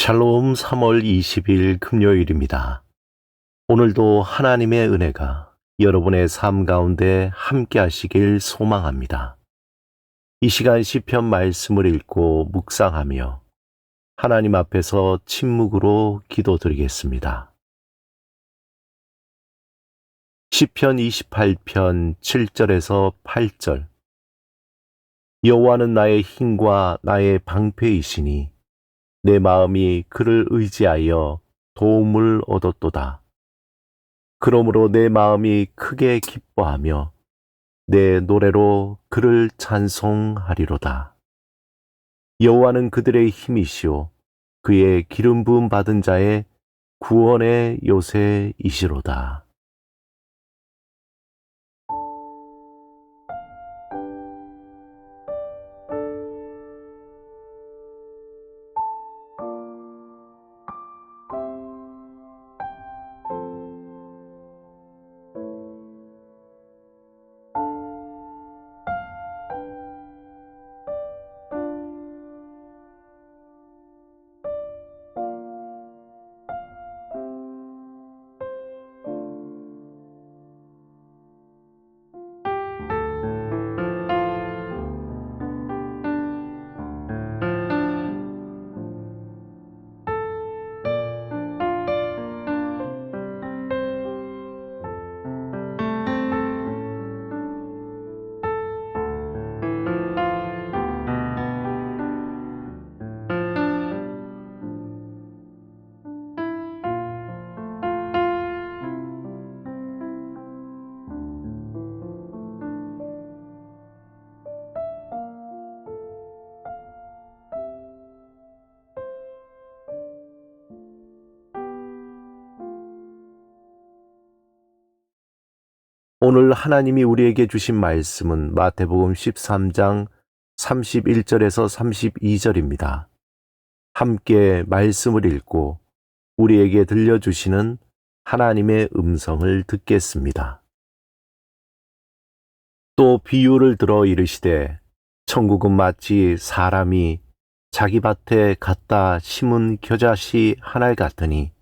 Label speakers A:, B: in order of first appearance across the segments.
A: 샬롬 3월 20일 금요일입니다. 오늘도 하나님의 은혜가 여러분의 삶 가운데 함께 하시길 소망합니다. 이 시간 시편 말씀을 읽고 묵상하며 하나님 앞에서 침묵으로 기도드리겠습니다. 시편 28편 7절에서 8절. 여호와는 나의 힘과 나의 방패이시니 내 마음이 그를 의지하여 도움을 얻었도다. 그러므로 내 마음이 크게 기뻐하며 내 노래로 그를 찬송하리로다. 여호와는 그들의 힘이시오 그의 기름 부음 받은 자의 구원의 요새이시로다. 오늘 하나님이 우리에게 주신 말씀은 마태복음 13장 31절에서 32절입니다. 함께 말씀을 읽고 우리에게 들려주시는 하나님의 음성을 듣겠습니다. 또 비유를 들어 이르시되 천국은 마치 사람이 자기 밭에 갖다 심은 겨자씨 하나 같으니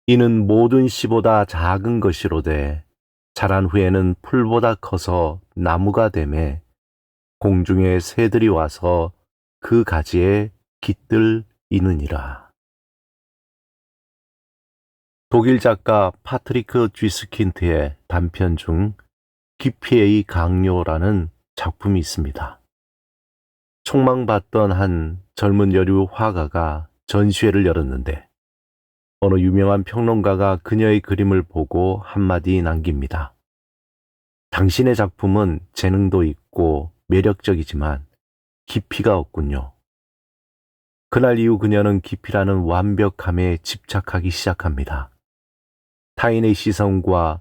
A: 이는 모든 씨보다 작은 것이로되 자란 후에는 풀보다 커서 나무가 되매 공중의 새들이 와서 그 가지에 깃들이느니라. 독일 작가 파트리크 쥐스킨트의 단편 중 기피의 강요라는 작품이 있습니다. 촉망받던 한 젊은 여류 화가가 전시회를 열었는데 어느 유명한 평론가가 그녀의 그림을 보고 한마디 남깁니다. 당신의 작품은 재능도 있고 매력적이지만 깊이가 없군요. 그날 이후 그녀는 깊이라는 완벽함에 집착하기 시작합니다. 타인의 시선과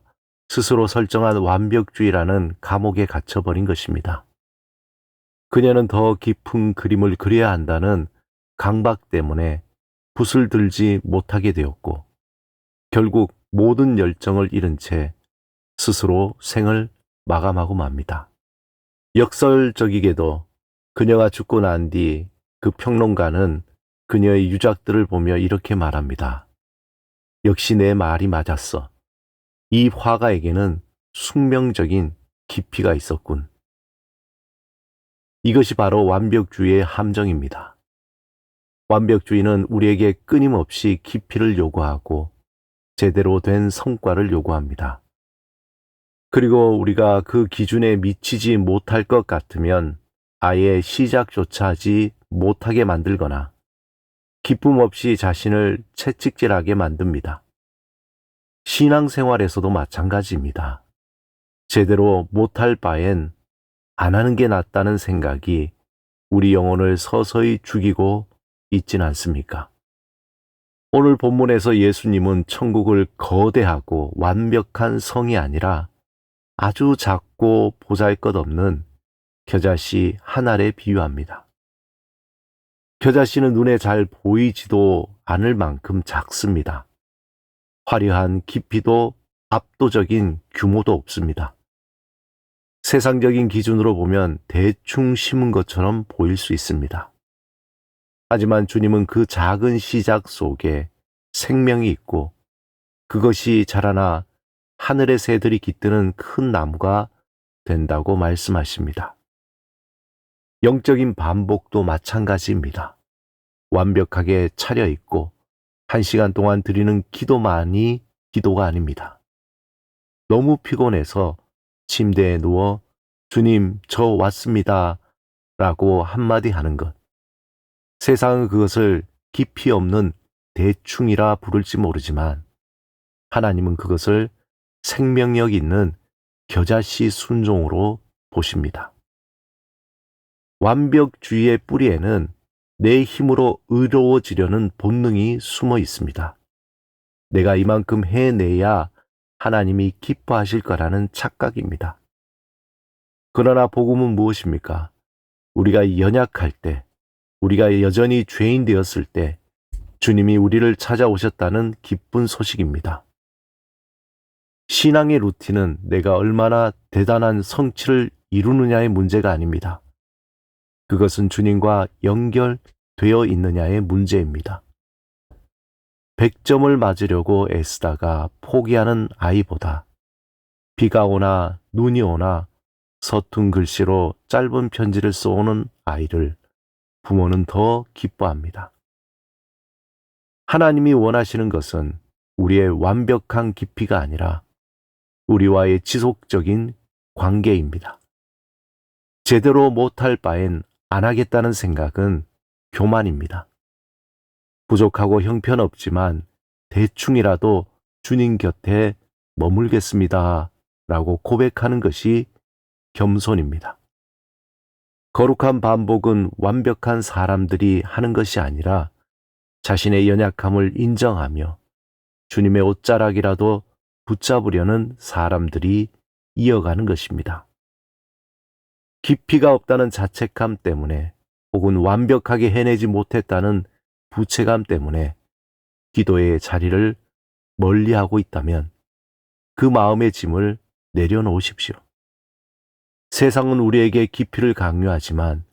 A: 스스로 설정한 완벽주의라는 감옥에 갇혀버린 것입니다. 그녀는 더 깊은 그림을 그려야 한다는 강박 때문에 붓을 들지 못하게 되었고 결국 모든 열정을 잃은 채 스스로 생을 마감하고 맙니다. 역설적이게도 그녀가 죽고 난 뒤 그 평론가는 그녀의 유작들을 보며 이렇게 말합니다. 역시 내 말이 맞았어. 이 화가에게는 숙명적인 깊이가 있었군. 이것이 바로 완벽주의의 함정입니다. 완벽주의는 우리에게 끊임없이 깊이를 요구하고 제대로 된 성과를 요구합니다. 그리고 우리가 그 기준에 미치지 못할 것 같으면 아예 시작조차 하지 못하게 만들거나 기쁨 없이 자신을 채찍질하게 만듭니다. 신앙생활에서도 마찬가지입니다. 제대로 못할 바엔 안 하는 게 낫다는 생각이 우리 영혼을 서서히 죽이고 있진 않습니까? 오늘 본문에서 예수님은 천국을 거대하고 완벽한 성이 아니라 아주 작고 보잘것없는 겨자씨 한 알에 비유합니다. 겨자씨는 눈에 잘 보이지도 않을 만큼 작습니다. 화려한 깊이도 압도적인 규모도 없습니다. 세상적인 기준으로 보면 대충 심은 것처럼 보일 수 있습니다. 하지만 주님은 그 작은 시작 속에 생명이 있고 그것이 자라나 하늘의 새들이 깃드는 큰 나무가 된다고 말씀하십니다. 영적인 반복도 마찬가지입니다. 완벽하게 차려있고 1시간 동안 드리는 기도만이 기도가 아닙니다. 너무 피곤해서 침대에 누워 주님, 저 왔습니다 라고 한마디 하는 것. 세상은 그것을 깊이 없는 대충이라 부를지 모르지만 하나님은 그것을 생명력 있는 겨자씨 순종으로 보십니다. 완벽주의의 뿌리에는 내 힘으로 의로워지려는 본능이 숨어 있습니다. 내가 이만큼 해내야 하나님이 기뻐하실 거라는 착각입니다. 그러나 복음은 무엇입니까? 우리가 연약할 때, 우리가 여전히 죄인 되었을 때 주님이 우리를 찾아오셨다는 기쁜 소식입니다. 신앙의 루틴은 내가 얼마나 대단한 성취를 이루느냐의 문제가 아닙니다. 그것은 주님과 연결되어 있느냐의 문제입니다. 100점을 맞으려고 애쓰다가 포기하는 아이보다 비가 오나 눈이 오나 서툰 글씨로 짧은 편지를 써오는 아이를 부모는 더 기뻐합니다. 하나님이 원하시는 것은 우리의 완벽한 깊이가 아니라 우리와의 지속적인 관계입니다. 제대로 못할 바엔 안 하겠다는 생각은 교만입니다. 부족하고 형편없지만 대충이라도 주님 곁에 머물겠습니다 라고 고백하는 것이 겸손입니다. 거룩한 반복은 완벽한 사람들이 하는 것이 아니라 자신의 연약함을 인정하며 주님의 옷자락이라도 붙잡으려는 사람들이 이어가는 것입니다. 깊이가 없다는 자책감 때문에 혹은 완벽하게 해내지 못했다는 부채감 때문에 기도의 자리를 멀리하고 있다면 그 마음의 짐을 내려놓으십시오. 세상은 우리에게 깊이를 강요하지만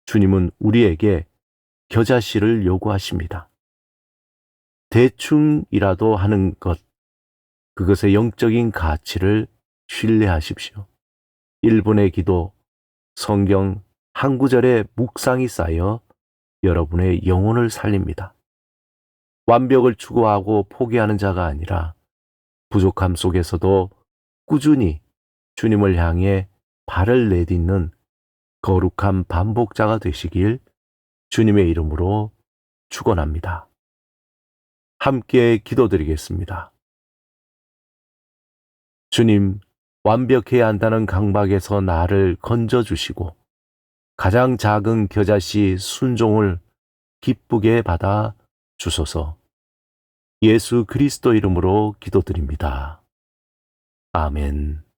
A: 주님은 우리에게 겨자씨를 요구하십니다. 대충이라도 하는 것, 그것의 영적인 가치를 신뢰하십시오. 1분의 기도, 성경 한 구절의 묵상이 쌓여 여러분의 영혼을 살립니다. 완벽을 추구하고 포기하는 자가 아니라 부족함 속에서도 꾸준히 주님을 향해 발을 내딛는 거룩한 반복자가 되시길 주님의 이름으로 축원합니다. 함께 기도드리겠습니다. 주님, 완벽해야 한다는 강박에서 나를 건져주시고 가장 작은 겨자씨 순종을 기쁘게 받아 주소서. 예수 그리스도 이름으로 기도드립니다. 아멘.